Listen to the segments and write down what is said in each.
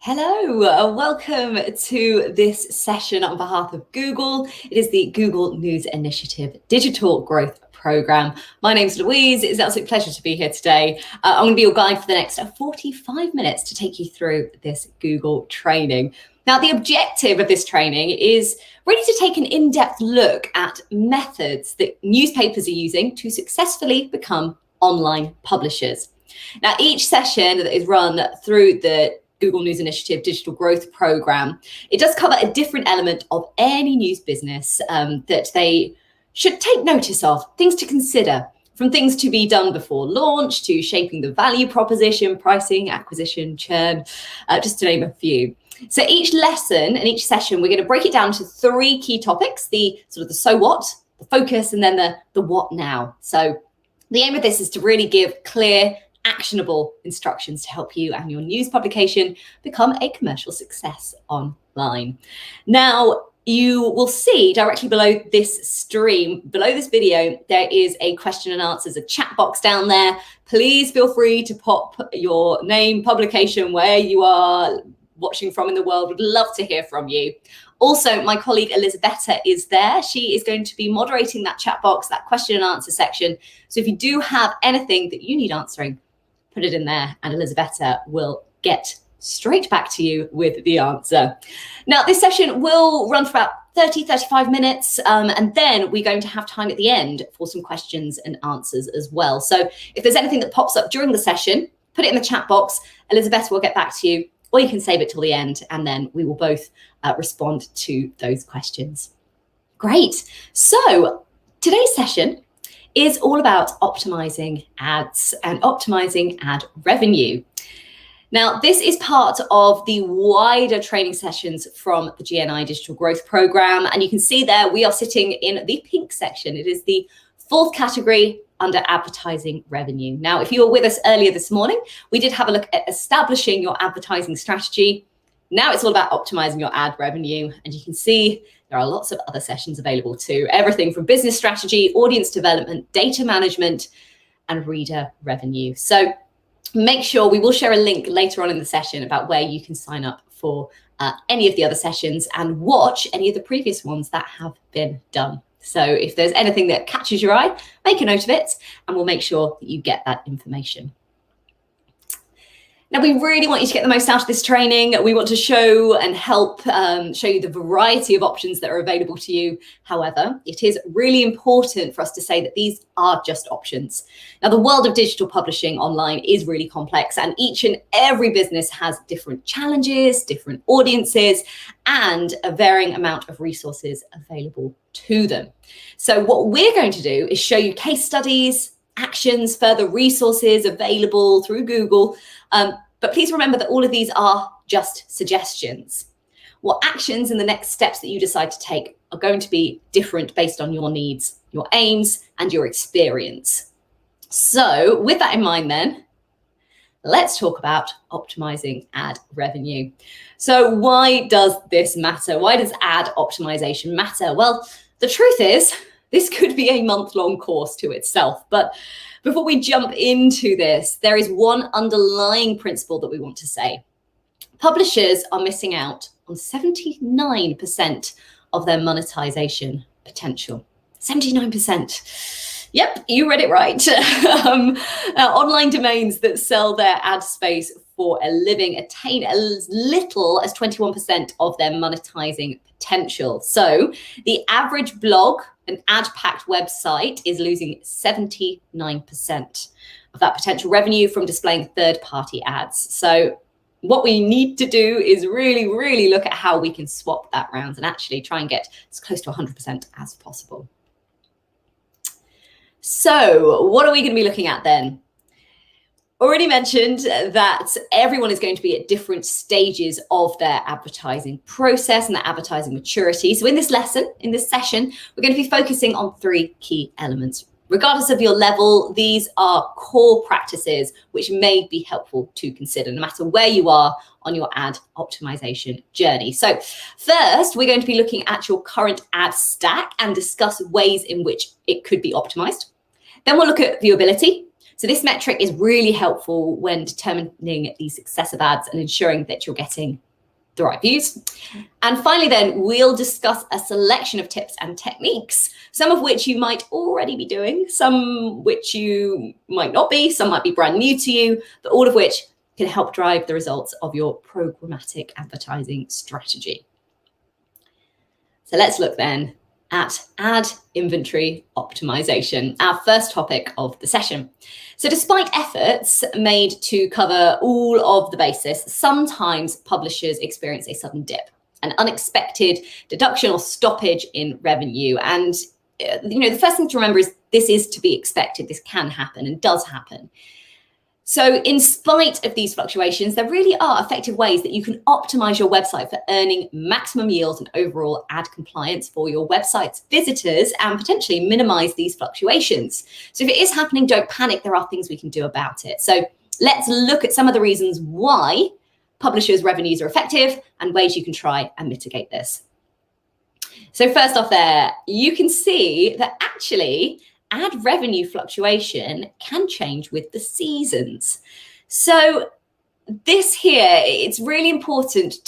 Hello, welcome to this session on behalf of Google. It is the Google News Initiative Digital Growth Programme. My name's Louise. It's an absolute pleasure to be here today. I'm going to be your guide for the next 45 minutes to take you through this Google training. Now, the objective of this training is really to take an in-depth look at methods that newspapers are using to successfully become online publishers. Now, each session that is run through the Google News Initiative Digital Growth Programme, it does cover a different element of any news business that they should take notice of, things to consider, from things to be done before launch to shaping the value proposition, pricing, acquisition, churn, just to name a few. So each lesson and each session, we're going to break it down to three key topics, the so what, the focus, and then the what now. So the aim of this is to really give clear, actionable instructions to help you and your news publication become a commercial success online. Now, you will see directly below this stream, below this video, there is a question and answers, a chat box down there. Please feel free to pop your name, publication, where you are watching from in the world. Would love to hear from you. Also, my colleague Elizabetta is there. She is going to be moderating that chat box, that question and answer section. So if you do have anything that you need answering, put it in there and Elizabetta will get straight back to you with the answer. Now, this session will run for about 35 minutes, and then we're going to have time at the end for some questions and answers as well. So if there's anything that pops up during the session, put it in the chat box. Elizabetta will get back to you, or you can save it till the end, and then we will both respond to those questions. Great. So today's session is all about optimizing ads and optimizing ad revenue. Now, this is part of the wider training sessions from the GNI Digital Growth Programme. And you can see there, we are sitting in the pink section. It is the fourth category under advertising revenue. Now, if you were with us earlier this morning, we did have a look at establishing your advertising strategy. Now it's all about optimizing your ad revenue. And you can see there are lots of other sessions available too. Everything from business strategy, audience development, data management, and reader revenue. So make sure we will share a link later on in the session about where you can sign up for any of the other sessions and watch any of the previous ones that have been done. So if there's anything that catches your eye, make a note of it and we'll make sure that you get that information. Now, we really want you to get the most out of this training. We want to show and help show you the variety of options that are available to you. However, it is really important for us to say that these are just options. Now, the world of digital publishing online is really complex, and each and every business has different challenges, different audiences, and a varying amount of resources available to them. So what we're going to do is show you case studies, actions, further resources available through Google. But please remember that all of these are just suggestions. What actions and the next steps that you decide to take are going to be different based on your needs, your aims, and your experience. So with that in mind then, let's talk about optimizing ad revenue. So why does this matter? Why does ad optimization matter? Well, the truth is, this could be a month-long course to itself. But before we jump into this, there is one underlying principle that we want to say. Publishers are missing out on 79% of their monetization potential. 79%. Yep, you read it right. Online domains that sell their ad space for a living attain as little as 21% of their monetizing potential. So the average blog, an ad-packed website, is losing 79% of that potential revenue from displaying third-party ads. So what we need to do is really, really look at how we can swap that round and actually try and get as close to 100% as possible. So what are we going to be looking at then? Already mentioned that everyone is going to be at different stages of their advertising process and their advertising maturity. So in this lesson, in this session, we're going to be focusing on three key elements. Regardless of your level, these are core practices which may be helpful to consider no matter where you are on your ad optimization journey. So first, we're going to be looking at your current ad stack and discuss ways in which it could be optimized. Then we'll look at viewability, So this metric is really helpful when determining the success of ads and ensuring that you're getting the right views. And finally, then we'll discuss a selection of tips and techniques, some of which you might already be doing, some which you might not be, some might be brand new to you, but all of which can help drive the results of your programmatic advertising strategy. So let's look then at ad inventory optimization, our first topic of the session. So despite efforts made to cover all of the bases, sometimes publishers experience a sudden dip, an unexpected deduction or stoppage in revenue. And the first thing to remember is this is to be expected. This can happen and does happen. So in spite of these fluctuations, there really are effective ways that you can optimize your website for earning maximum yield and overall ad compliance for your website's visitors and potentially minimize these fluctuations. So if it is happening, don't panic. There are things we can do about it. So let's look at some of the reasons why publishers' revenues are effective and ways you can try and mitigate this. So first off there, you can see that actually ad revenue fluctuation can change with the seasons. So this here, it's really important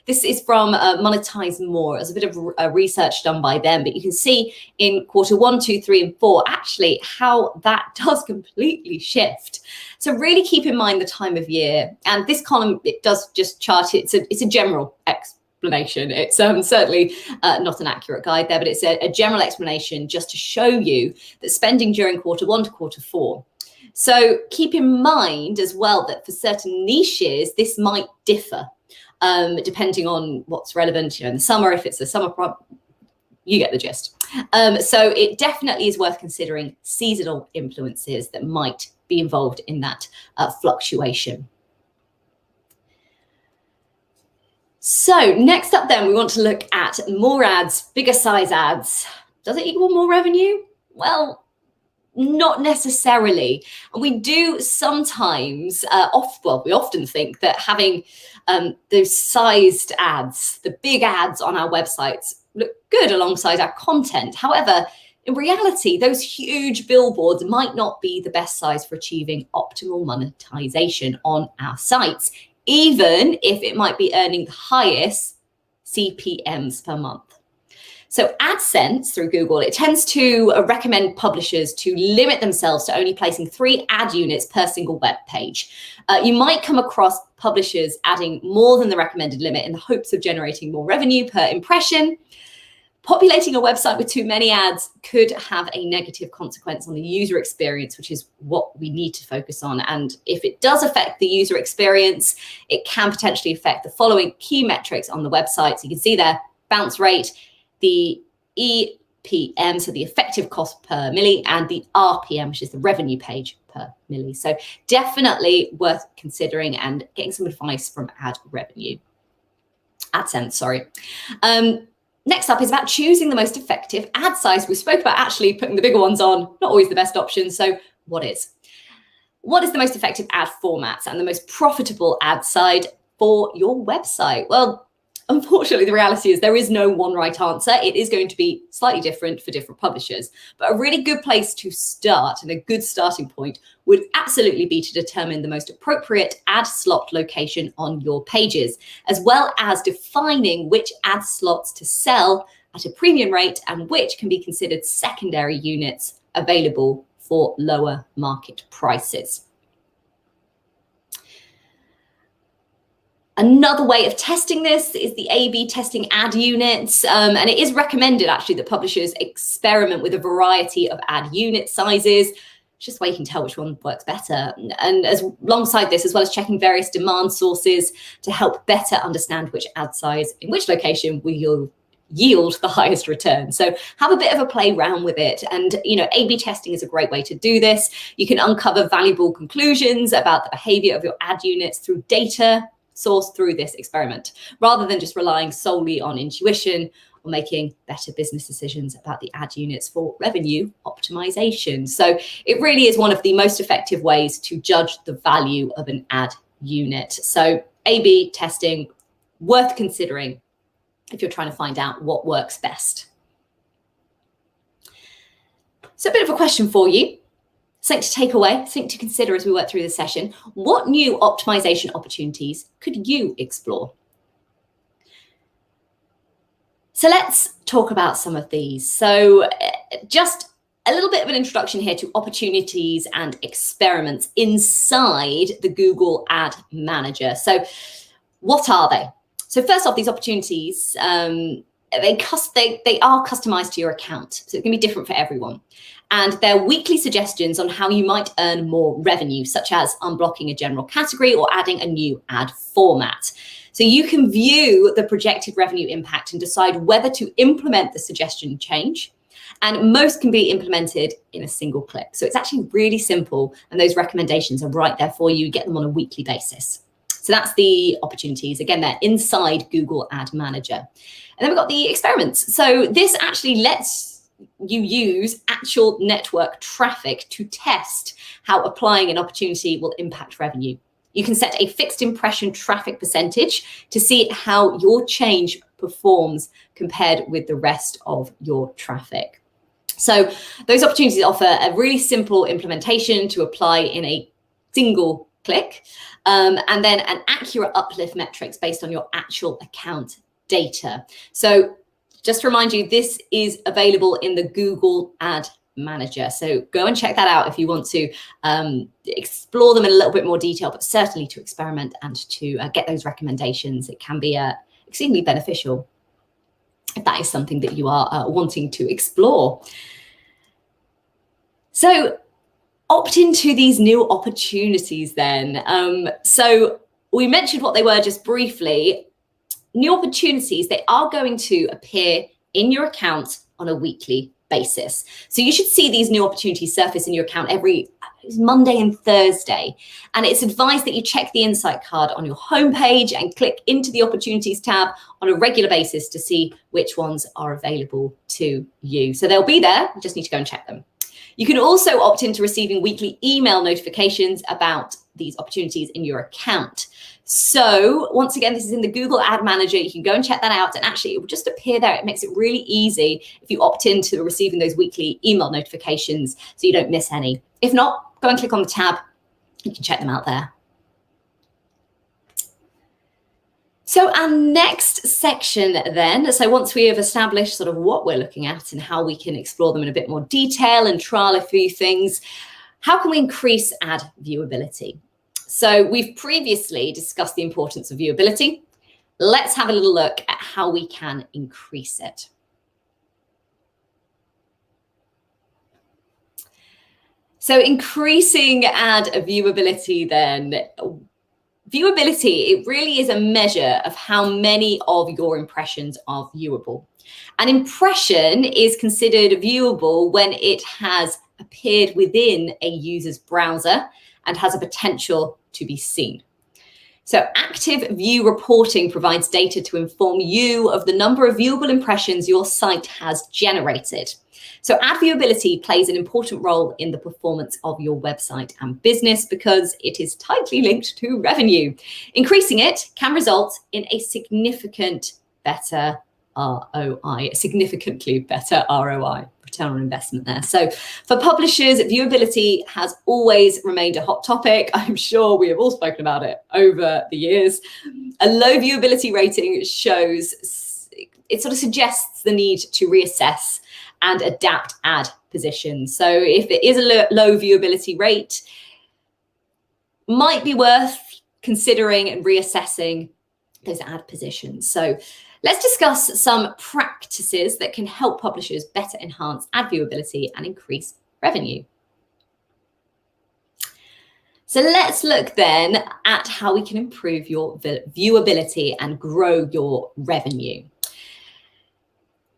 this is from Monetize More. There's a bit of research done by them, but you can see in quarter 1, 2, 3, and 4, actually how that does completely shift. So really keep in mind the time of year. And this column, it does just chart it. It's a general explanation. It's certainly not an accurate guide there, but it's a general explanation just to show you that spending during quarter 1 to quarter 4. So keep in mind as well that for certain niches, this might differ depending on what's relevant. In the summer, if it's a summer you get the gist. So it definitely is worth considering seasonal influences that might be involved in that fluctuation. So next up then, we want to look at more ads, bigger size ads. Does it equal more revenue? Well, not necessarily. And we do sometimes, we often think that having those sized ads, the big ads on our websites look good alongside our content. However, in reality, those huge billboards might not be the best size for achieving optimal monetization on our sites, even if it might be earning the highest CPMs per month. So AdSense through Google, it tends to recommend publishers to limit themselves to only placing 3 ad units per single web page. You might come across publishers adding more than the recommended limit in the hopes of generating more revenue per impression. Populating a website with too many ads could have a negative consequence on the user experience, which is what we need to focus on. And if it does affect the user experience, it can potentially affect the following key metrics on the website. So you can see there, bounce rate, the EPM, so the effective cost per milli, and the RPM, which is the revenue page per milli. So definitely worth considering and getting some advice from AdSense, sorry. Next up is about choosing the most effective ad size. We spoke about actually putting the bigger ones on, not always the best option. So what is the most effective ad formats and the most profitable ad side for your website? Well, unfortunately, the reality is there is no one right answer. It is going to be slightly different for different publishers, but a really good place to start and a good starting point would absolutely be to determine the most appropriate ad slot location on your pages, as well as defining which ad slots to sell at a premium rate and which can be considered secondary units available for lower market prices. Another way of testing this is the A/B testing ad units, and it is recommended actually that publishers experiment with a variety of ad unit sizes. It's just the way you can tell which one works better. And alongside this, as well as checking various demand sources to help better understand which ad size in which location will yield the highest return. So have a bit of a play around with it. And, A/B testing is a great way to do this. You can uncover valuable conclusions about the behavior of your ad units through data sourced through this experiment, rather than just relying solely on intuition or making better business decisions about the ad units for revenue optimization. So it really is one of the most effective ways to judge the value of an ad unit. So A/B testing, worth considering if you're trying to find out what works best. So a bit of a question for you. Something to take away, something to consider as we work through this session. What new optimization opportunities could you explore? So let's talk about some of these. So just a little bit of an introduction here to opportunities and experiments inside the Google Ad Manager. So what are they? So first off, these opportunities, they are customized to your account. So it can be different for everyone. And they're weekly suggestions on how you might earn more revenue, such as unblocking a general category or adding a new ad format. So you can view the projected revenue impact and decide whether to implement the suggestion change. And most can be implemented in a single click. So it's actually really simple. And those recommendations are right there for you. You get them on a weekly basis. So that's the opportunities. Again, they're inside Google Ad Manager. And then we've got the experiments. So this actually lets you use actual network traffic to test how applying an opportunity will impact revenue. You can set a fixed impression traffic percentage to see how your change performs compared with the rest of your traffic. So those opportunities offer a really simple implementation to apply in a single click, and then an accurate uplift metrics based on your actual account data. So just to remind you, this is available in the Google Ad Manager. So go and check that out if you want to explore them in a little bit more detail, but certainly to experiment and to get those recommendations. It can be extremely beneficial if that is something that you are wanting to explore. So opt into these new opportunities then. So we mentioned what they were just briefly. New opportunities, they are going to appear in your account on a weekly basis. So you should see these new opportunities surface in your account every Monday and Thursday. And it's advised that you check the insight card on your homepage and click into the opportunities tab on a regular basis to see which ones are available to you. So they'll be there, you just need to go and check them. You can also opt into receiving weekly email notifications about these opportunities in your account. So once again, this is in the Google Ad Manager. You can go and check that out, and actually it will just appear there. It makes it really easy if you opt into receiving those weekly email notifications so you don't miss any. If not, go and click on the tab. You can check them out there. So our next section then, so once we have established sort of what we're looking at and how we can explore them in a bit more detail and trial a few things, how can we increase ad viewability? So we've previously discussed the importance of viewability. Let's have a little look at how we can increase it. So increasing ad viewability then. Viewability, it really is a measure of how many of your impressions are viewable. An impression is considered viewable when it has appeared within a user's browser and has a potential to be seen. So active view reporting provides data to inform you of the number of viewable impressions your site has generated. So ad viewability plays an important role in the performance of your website and business because it is tightly linked to revenue. Increasing it can result in a significantly better ROI, return on investment there. So for publishers, viewability has always remained a hot topic. I'm sure we have all spoken about it over the years. A low viewability rating shows, it sort of suggests the need to reassess and adapt ad positions. So if it is a low viewability rate, might be worth considering and reassessing those ad positions. So let's discuss some practices that can help publishers better enhance ad viewability and increase revenue. So let's look then at how we can improve your viewability and grow your revenue.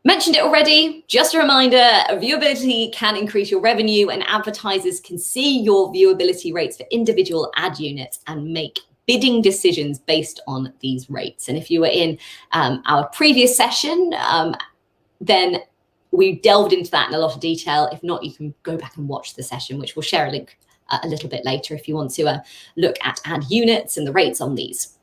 Mentioned it already, just a reminder, viewability can increase your revenue and advertisers can see your viewability rates for individual ad units and make bidding decisions based on these rates. And if you were in our previous session, then we delved into that in a lot of detail. If not, you can go back and watch the session, which we'll share a link a little bit later if you want to look at ad units and the rates on these.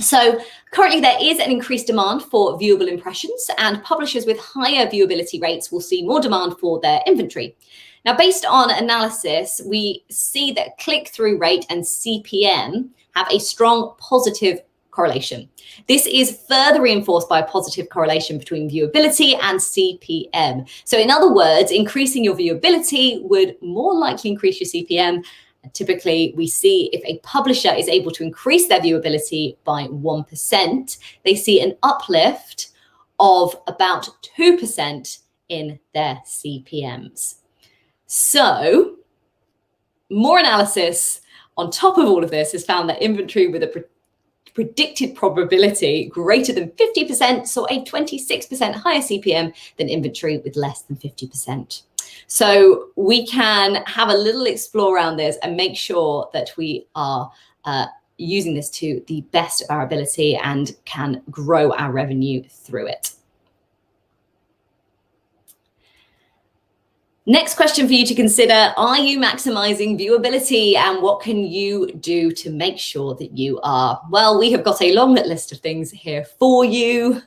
So currently there is an increased demand for viewable impressions, and publishers with higher viewability rates will see more demand for their inventory. Now, based on analysis, we see that click-through rate and CPM have a strong positive correlation. This is further reinforced by a positive correlation between viewability and CPM. So in other words, increasing your viewability would more likely increase your CPM. Typically, we see if a publisher is able to increase their viewability by 1%, they see an uplift of about 2% in their CPMs. So, more analysis on top of all of this has found that inventory with a predicted probability greater than 50% saw a 26% higher CPM than inventory with less than 50%. So we can have a little explore around this and make sure that we are using this to the best of our ability and can grow our revenue through it. Next question for you to consider: are you maximizing viewability, and what can you do to make sure that you are? Well, we have got a long list of things here for you.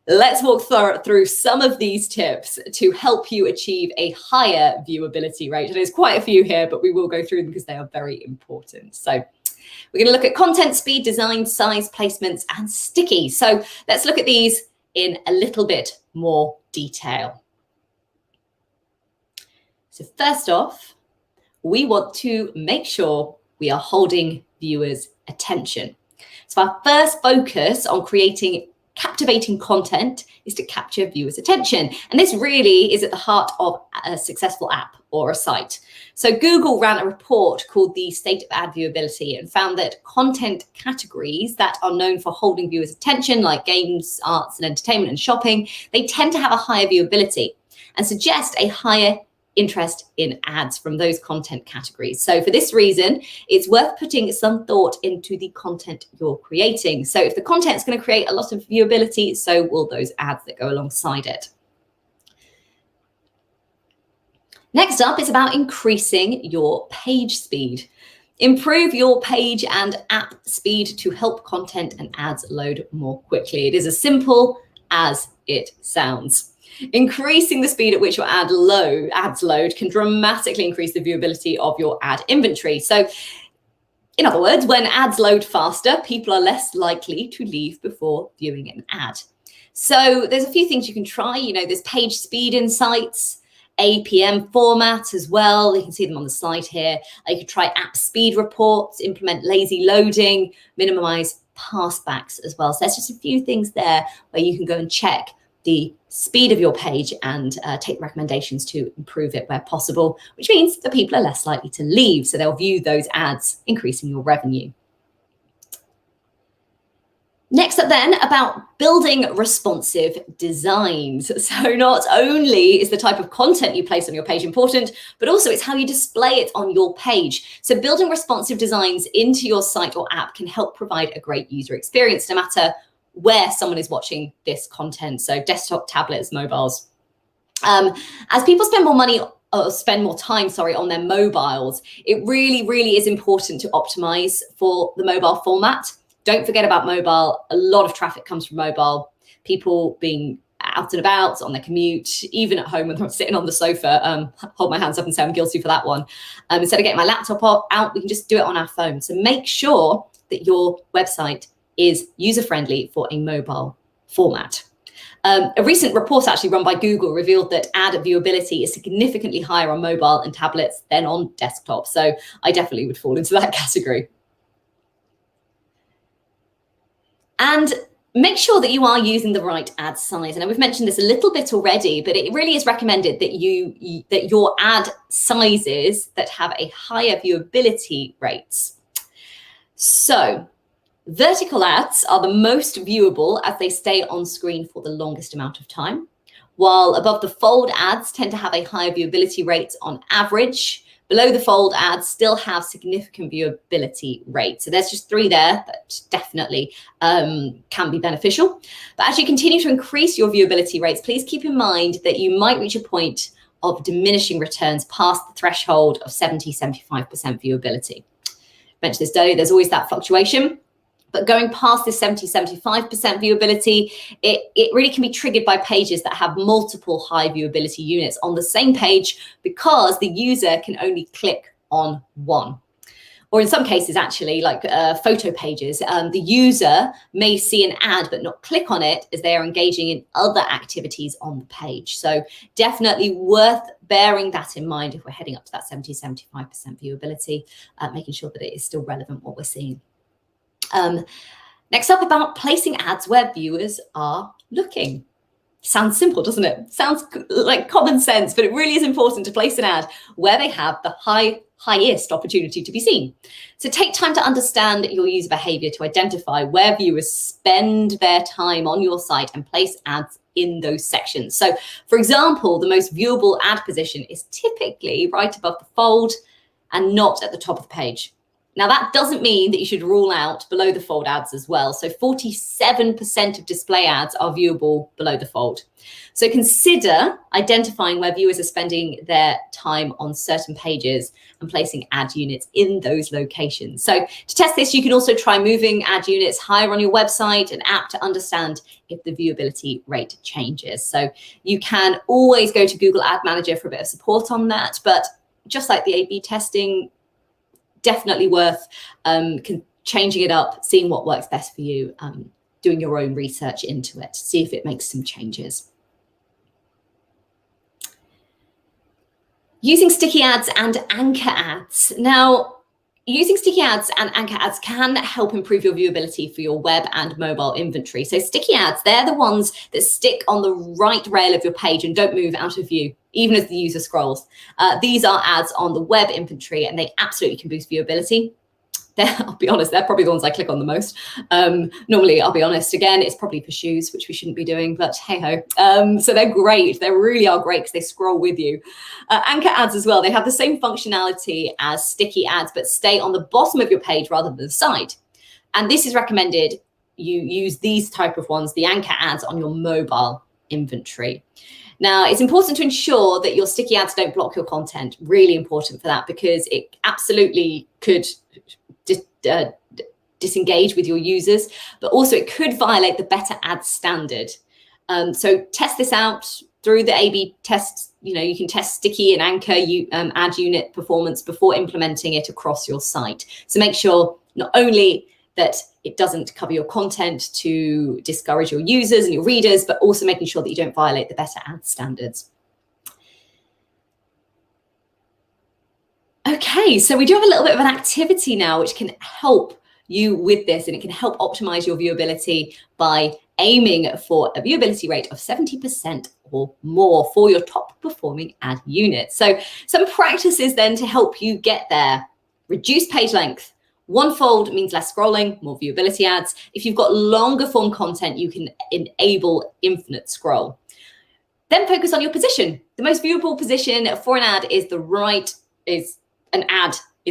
Let's walk through some of these tips to help you achieve a higher viewability rate. There's quite a few here, but we will go through them because they are very important. So we're going to look at content speed, design, size, placements, and sticky. So let's look at these in a little bit more detail. So first off, we want to make sure we are holding viewers' attention. So our first focus on creating captivating content is to capture viewers' attention. And this really is at the heart of a successful app or a site. So Google ran a report called the State of Ad Viewability and found that content categories that are known for holding viewers' attention, like games, arts and entertainment and shopping, they tend to have a higher viewability and suggest a higher interest in ads from those content categories. So for this reason, it's worth putting some thought into the content you're creating. So if the content is going to create a lot of viewability, so will those ads that go alongside it. Next up is about increasing your page speed. Improve your page and app speed to help content and ads load more quickly. It is as simple as it sounds. Increasing the speed at which your ads load can dramatically increase the viewability of your ad inventory. So in other words, when ads load faster, people are less likely to leave before viewing an ad. So there's a few things you can try. There's page speed insights, APM formats as well. You can see them on the slide here. You could try app speed reports, implement lazy loading, minimize passbacks as well. So there's just a few things there where you can go and check the speed of your page and take recommendations to improve it where possible, which means that people are less likely to leave. So they'll view those ads, increasing your revenue. Next up then, about building responsive designs. So not only is the type of content you place on your page important, but also it's how you display it on your page. So building responsive designs into your site or app can help provide a great user experience, no matter where someone is watching this content. So desktop, tablets, mobiles. As people spend more time on their mobiles, it really is important to optimize for the mobile format. Don't forget about mobile. A lot of traffic comes from mobile. People being out and about on their commute, even at home when they're sitting on the sofa. Hold my hands up and say I'm guilty for that one. Instead of getting my laptop out, we can just do it on our phone. So make sure that your website is user-friendly for a mobile format. A recent report actually run by Google revealed that ad viewability is significantly higher on mobile and tablets than on desktop. So I definitely would fall into that category. And make sure that you are using the right ad size. And we've mentioned this a little bit already, but it really is recommended that your ad sizes that have a higher viewability rates. So vertical ads are the most viewable as they stay on screen for the longest amount of time, while above the fold ads tend to have a higher viewability rate on average. Below the fold ads still have significant viewability rates. So there's just three there that definitely can be beneficial. But as you continue to increase your viewability rates, please keep in mind that you might reach a point of diminishing returns past the threshold of 70-75% viewability. I mentioned this earlier, there's always that fluctuation. But going past this 70-75% viewability, it really can be triggered by pages that have multiple high viewability units on the same page because the user can only click on one. Or in some cases, actually, like photo pages, the user may see an ad but not click on it as they are engaging in other activities on the page. So definitely worth bearing that in mind if we're heading up to that 70-75% viewability, making sure that it is still relevant what we're seeing. Next up, about placing ads where viewers are looking. Sounds simple, doesn't it? Sounds like common sense, but it really is important to place an ad where they have the highest opportunity to be seen. So take time to understand your user behavior to identify where viewers spend their time on your site and place ads in those sections. So for example, the most viewable ad position is typically right above the fold and not at the top of the page. Now, that doesn't mean that you should rule out below the fold ads as well. So 47% of display ads are viewable below the fold. So consider identifying where viewers are spending their time on certain pages and placing ad units in those locations. So to test this, you can also try moving ad units higher on your website and app to understand if the viewability rate changes. So you can always go to Google Ad Manager for a bit of support on that. But just like the A/B testing, definitely worth changing it up, seeing what works best for you, doing your own research into it, see if it makes some changes. Using sticky ads and anchor ads. Now, using sticky ads and anchor ads can help improve your viewability for your web and mobile inventory. So sticky ads, they're the ones that stick on the right rail of your page and don't move out of view, even as the user scrolls. These are ads on the web inventory, and they absolutely can boost viewability. I'll be honest, they're probably the ones I click on the most. Normally, I'll be honest, again, it's probably for shoes, which we shouldn't be doing, but hey-ho. So they're great. They really are great because they scroll with you. Anchor ads as well, they have the same functionality as sticky ads, but stay on the bottom of your page rather than the side. And this is recommended you use these type of ones, the anchor ads, on your mobile inventory. Now, it's important to ensure that your sticky ads don't block your content. Really important for that, because it absolutely could disengage with your users, but also it could violate the better ad standard. So test this out through the A/B tests. You can test sticky and anchor ad unit performance before implementing it across your site. So make sure not only that it doesn't cover your content to discourage your users and your readers, but also making sure that you don't violate the better ad standards. Okay, so we do have a little bit of an activity now which can help you with this, and it can help optimize your viewability by aiming for a viewability rate of 70% or more for your top performing ad unit. So some practices then to help you get there. Reduce page length. One fold means less scrolling, more viewability ads. If you've got longer form content, you can enable infinite scroll. Then focus on your position. The most viewable position for an ad is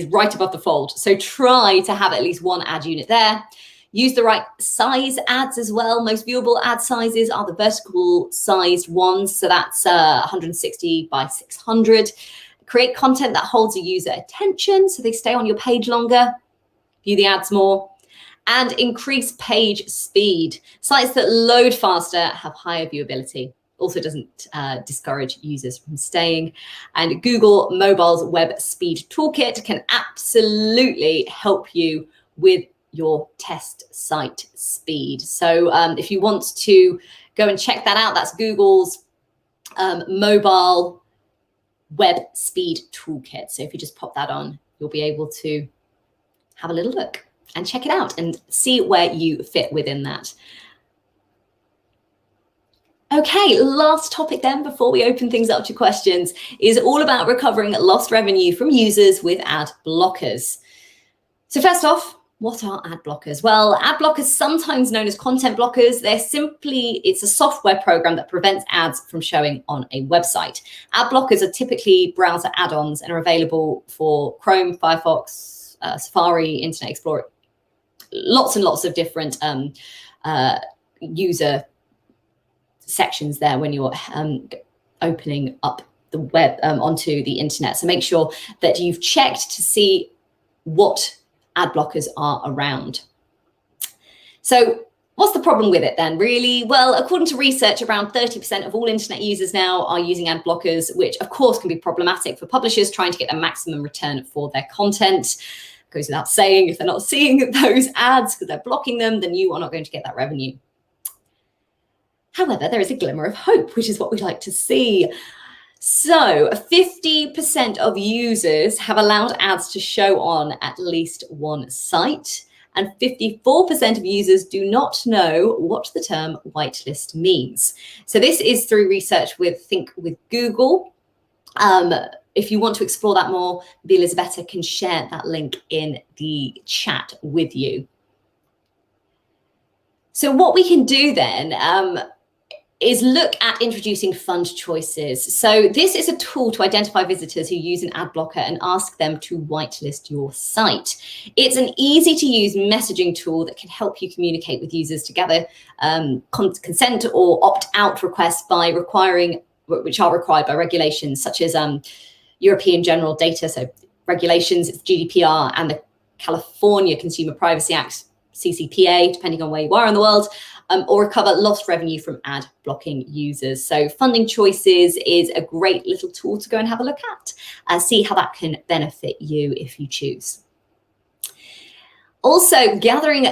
right above the fold. So try to have at least one ad unit there. Use the right size ads as well. Most viewable ad sizes are the vertical sized ones. So that's 160 by 600. Create content that holds a user attention so they stay on your page longer. View the ads more. And increase page speed. Sites that load faster have higher viewability. Also doesn't discourage users from staying. And Google Mobile's Web Speed Toolkit can absolutely help you with your test site speed. So if you want to go and check that out, that's Google's Mobile Web Speed Toolkit. So if you just pop that on, you'll be able to have a little look and check it out and see where you fit within that. Okay, last topic then before we open things up to questions is all about recovering lost revenue from users with ad blockers. So first off, what are ad blockers? Well, ad blockers, sometimes known as content blockers, it's a software program that prevents ads from showing on a website. Ad blockers are typically browser add-ons and are available for Chrome, Firefox, Safari, Internet Explorer, lots and lots of different user sections there when you're opening up the web onto the internet. So make sure that you've checked to see what ad blockers are around. So what's the problem with it then, really? Well, according to research, around 30% of all internet users now are using ad blockers, which of course can be problematic for publishers trying to get a maximum return for their content. Goes without saying, if they're not seeing those ads because they're blocking them, then you are not going to get that revenue. However, there is a glimmer of hope, which is what we like to see. So 50% of users have allowed ads to show on at least one site, and 54% of users do not know what the term whitelist means. So this is through research with Google. If you want to explore that more, the Elisabetta can share that link in the chat with you. So what we can do then is look at introducing fund choices. So this is a tool to identify visitors who use an ad blocker and ask them to whitelist your site. It's an easy to use messaging tool that can help you communicate with users to gather consent or opt-out requests which are required by regulations such as European General Data, so regulations, it's GDPR, and the California Consumer Privacy Act, CCPA, depending on where you are in the world, or recover lost revenue from ad blocking users. So funding choices is a great little tool to go and have a look at, see how that can benefit you if you choose. Also, gathering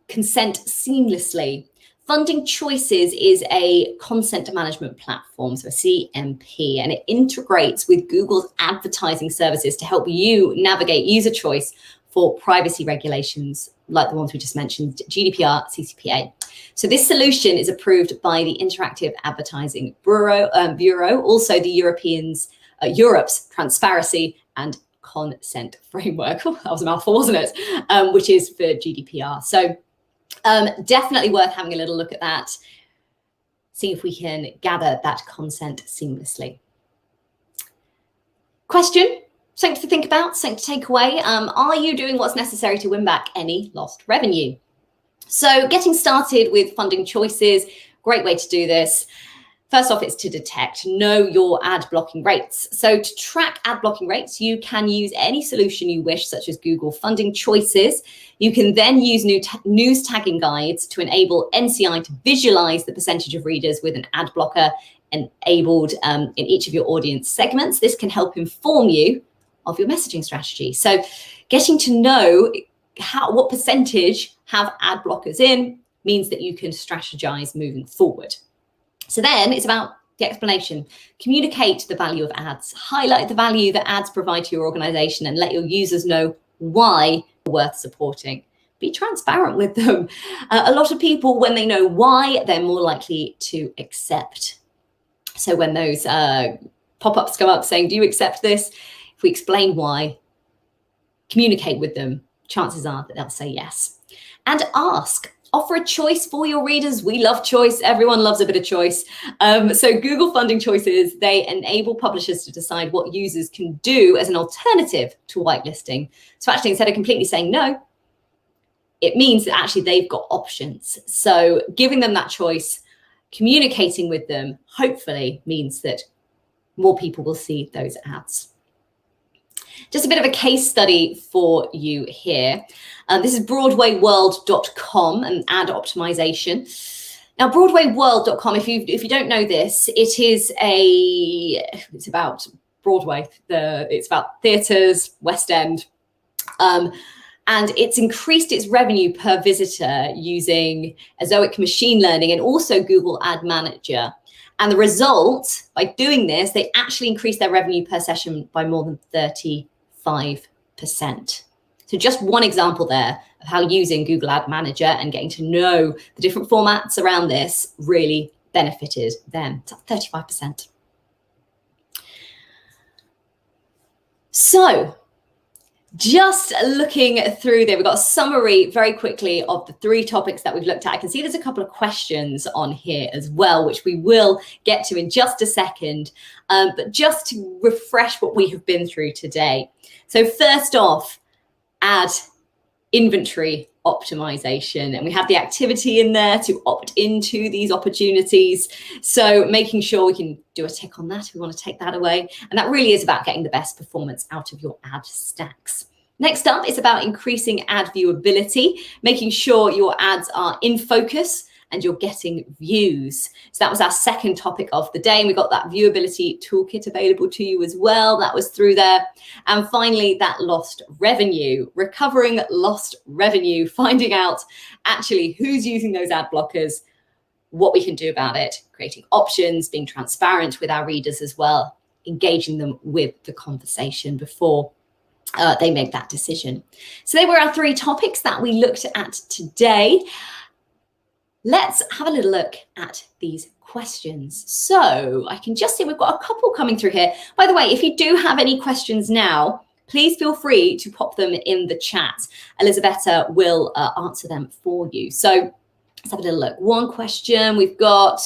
consent seamlessly. Funding Choices is a consent management platform, so a CMP, and it integrates with Google's advertising services to help you navigate user choice for privacy regulations like the ones we just mentioned, GDPR, CCPA. So this solution is approved by the Interactive Advertising Bureau, also the Europe's Transparency and Consent Framework. Oh, that was a mouthful, wasn't it? Which is for GDPR. So definitely worth having a little look at that. See if we can gather that consent seamlessly. Question? Something to think about, something to take away. Are you doing what's necessary to win back any lost revenue? So getting started with funding choices, great way to do this. First off, it's to know your ad blocking rates. So to track ad blocking rates, you can use any solution you wish, such as Google Funding Choices. You can then use news tagging guides to enable NCI to visualize the percentage of readers with an ad blocker enabled in each of your audience segments. This can help inform you of your messaging strategy. So getting to know what percentage have ad blockers in means that you can strategize moving forward. So then it's about the explanation. Communicate the value of ads, highlight the value that ads provide to your organization, and let your users know why they're worth supporting. Be transparent with them. A lot of people, when they know why, they're more likely to accept. So when those pop-ups come up saying, do you accept this? If we explain why, communicate with them, chances are that they'll say yes. And ask. Offer a choice for your readers. We love choice. Everyone loves a bit of choice. So Google Funding Choices, they enable publishers to decide what users can do as an alternative to whitelisting. So actually, instead of completely saying no, it means that actually they've got options. So giving them that choice, communicating with them, hopefully means that more people will see those ads. Just a bit of a case study for you here. This is BroadwayWorld.com and ad optimization. Now, BroadwayWorld.com, if you don't know this, it's about Broadway. It's about theatres, West End, and it's increased its revenue per visitor using Azoic machine learning and also Google Ad Manager. And the result, by doing this, they actually increased their revenue per session by more than 35%. So just one example there of how using Google Ad Manager and getting to know the different formats around this really benefited them. It's up 35%. So just looking through there, we've got a summary very quickly of the 3 topics that we've looked at. I can see there's a couple of questions on here as well, which we will get to in just a second. But just to refresh what we have been through today. So first off, ad inventory optimization. And we have the activity in there to opt into these opportunities. So making sure we can do a tick on that if we want to take that away. And that really is about getting the best performance out of your ad stacks. Next up is about increasing ad viewability, making sure your ads are in focus and you're getting views. So that was our second topic of the day. And we got that viewability toolkit available to you as well. That was through there. And finally, that lost revenue, recovering lost revenue, finding out actually who's using those ad blockers, what we can do about it, creating options, being transparent with our readers as well, engaging them with the conversation before they make that decision. So they were our three topics that we looked at today. Let's have a little look at these questions. So I can just see we've got a couple coming through here. By the way, if you do have any questions now, please feel free to pop them in the chat. Elisabetta will answer them for you. So let's have a little look. One question we've got.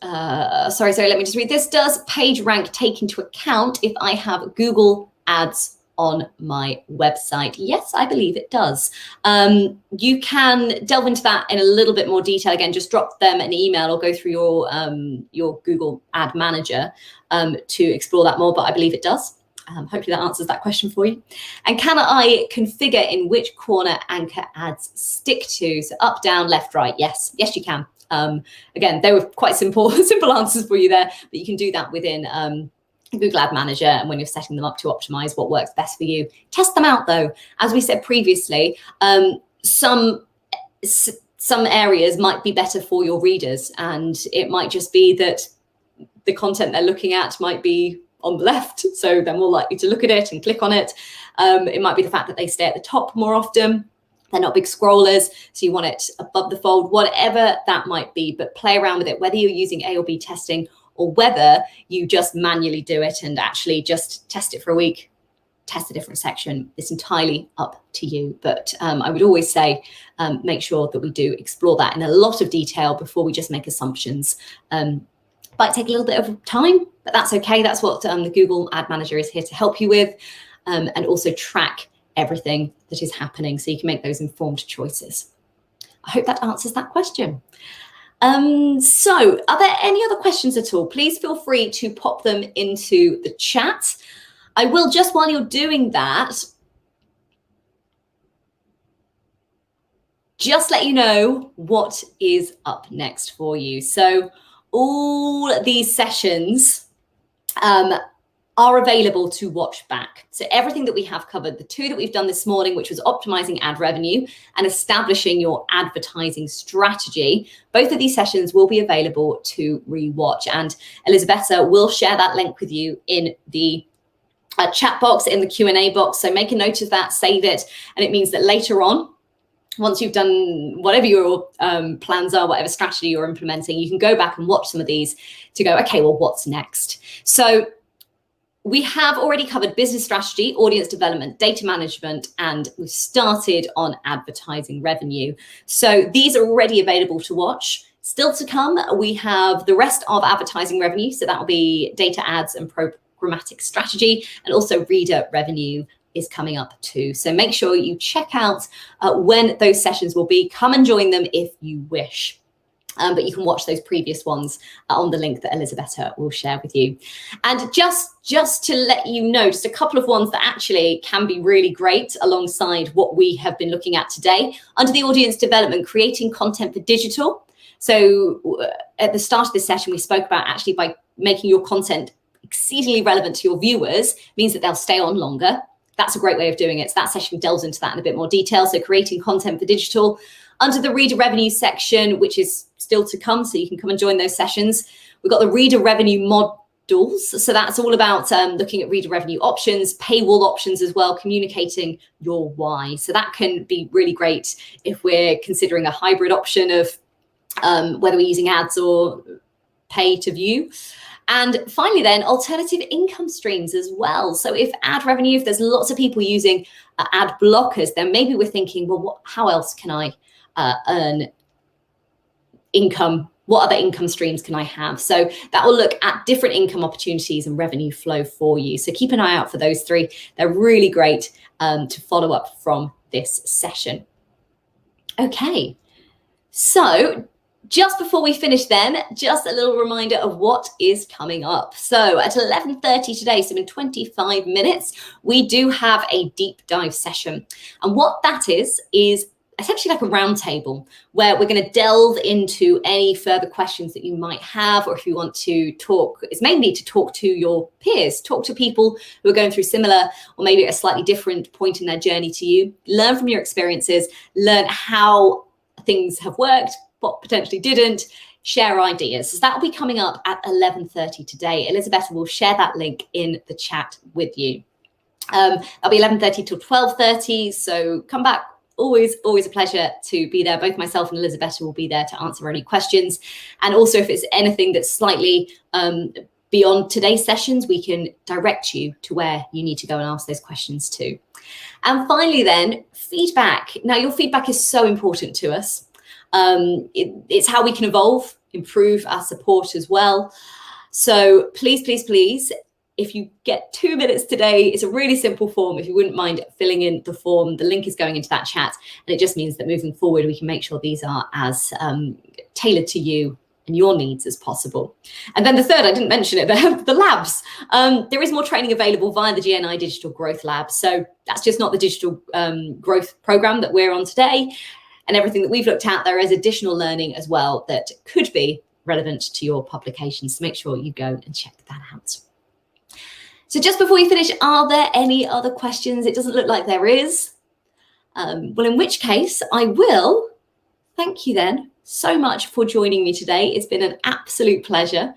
Sorry, let me just read this. Does page rank take into account if I have Google ads on my website? Yes, I believe it does. You can delve into that in a little bit more detail. Again, just drop them an email or go through your Google Ad Manager to explore that more, but I believe it does. Hopefully that answers that question for you. And can I configure in which corner anchor ads stick to? So up, down, left, right. Yes, you can. Again, they were quite simple answers for you there, but you can do that within Google Ad Manager, and when you're setting them up to optimize what works best for you. Test them out though. As we said previously, some areas might be better for your readers, and it might just be that the content they're looking at might be on the left, so they're more likely to look at it and click on it. It might be the fact that they stay at the top more often. They're not big scrollers, so you want it above the fold, whatever that might be, but play around with it, whether you're using A or B testing or whether you just manually do it and actually just test it for a week, test a different section. It's entirely up to you. But I would always say, make sure that we do explore that in a lot of detail before we just make assumptions. Might take a little bit of time, but that's okay. That's what the Google Ad Manager is here to help you with, and also track everything that is happening so you can make those informed choices. I hope that answers that question. So are there any other questions at all? Please feel free to pop them into the chat. I will, just while you're doing that, just let you know what is up next for you. So all these sessions are available to watch back. So everything that we have covered, the two that we've done this morning, which was optimizing ad revenue and establishing your advertising strategy, both of these sessions will be available to rewatch. And Elisabetta will share that link with you in the chat box, in the Q&A box. So make a note of that, save it. And it means that later on, once you've done whatever your plans are, whatever strategy you're implementing, you can go back and watch some of these to go, okay, well, what's next? So we have already covered business strategy, audience development, data management, and we've started on advertising revenue. So these are already available to watch. Still to come, we have the rest of advertising revenue. So that will be data ads and programmatic strategy, and also reader revenue is coming up too. So make sure you check out when those sessions will be. Come and join them if you wish. But you can watch those previous ones on the link that Elisabetta will share with you. And just to let you know, just a couple of ones that actually can be really great alongside what we have been looking at today. Under the audience development, creating content for digital. So at the start of this session, we spoke about actually by making your content exceedingly relevant to your viewers means that they'll stay on longer. That's a great way of doing it. So that session delves into that in a bit more detail. So creating content for digital. Under the reader revenue section, which is still to come, so you can come and join those sessions, we've got the reader revenue models. So that's all about looking at reader revenue options, paywall options as well, communicating your why. So that can be really great if we're considering a hybrid option of whether we're using ads or pay to view. And finally then, alternative income streams as well. So if ad revenue, if there's lots of people using ad blockers, then maybe we're thinking, well, how else can I earn income? What other income streams can I have? So that will look at different income opportunities and revenue flow for you. So keep an eye out for those three. They're really great to follow up from this session. Okay, so Just before we finish then, just a little reminder of what is coming up. So at 11:30 today, so in 25 minutes, we do have a deep dive session. And what that is essentially like a roundtable where we're going to delve into any further questions that you might have, or if you want to talk, it's mainly to talk to your peers, talk to people who are going through similar or maybe a slightly different point in their journey to you, learn from your experiences, learn how things have worked, what potentially didn't, share ideas. So that will be coming up at 11:30 today. Elizabeth will share that link in the chat with you. That'll be 11:30 till 12:30. So come back. Always a pleasure to be there. Both myself and Elizabeth will be there to answer any questions. And also if it's anything that's slightly beyond today's sessions, we can direct you to where you need to go and ask those questions too. And finally then, feedback. Now your feedback is so important to us. It's how we can evolve, improve our support as well. So please, if you get 2 minutes today, it's a really simple form. If you wouldn't mind filling in the form, the link is going into that chat. And it just means that moving forward, we can make sure these are as tailored to you and your needs as possible. And then the third, I didn't mention it, the labs. There is more training available via the GNI Digital Growth Lab. So that's just not the digital growth program that we're on today. And everything that we've looked at, there is additional learning as well that could be relevant to your publications. So make sure you go and check that out. So just before we finish, are there any other questions? It doesn't look like there is. Well, in which case, I will thank you then so much for joining me today. It's been an absolute pleasure.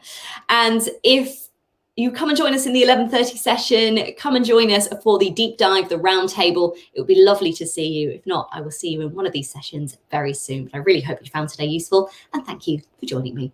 And if you come and join us in the 11:30 session, come and join us for the deep dive, the roundtable. It would be lovely to see you. If not, I will see you in one of these sessions very soon. But I really hope you found today useful, and thank you for joining me.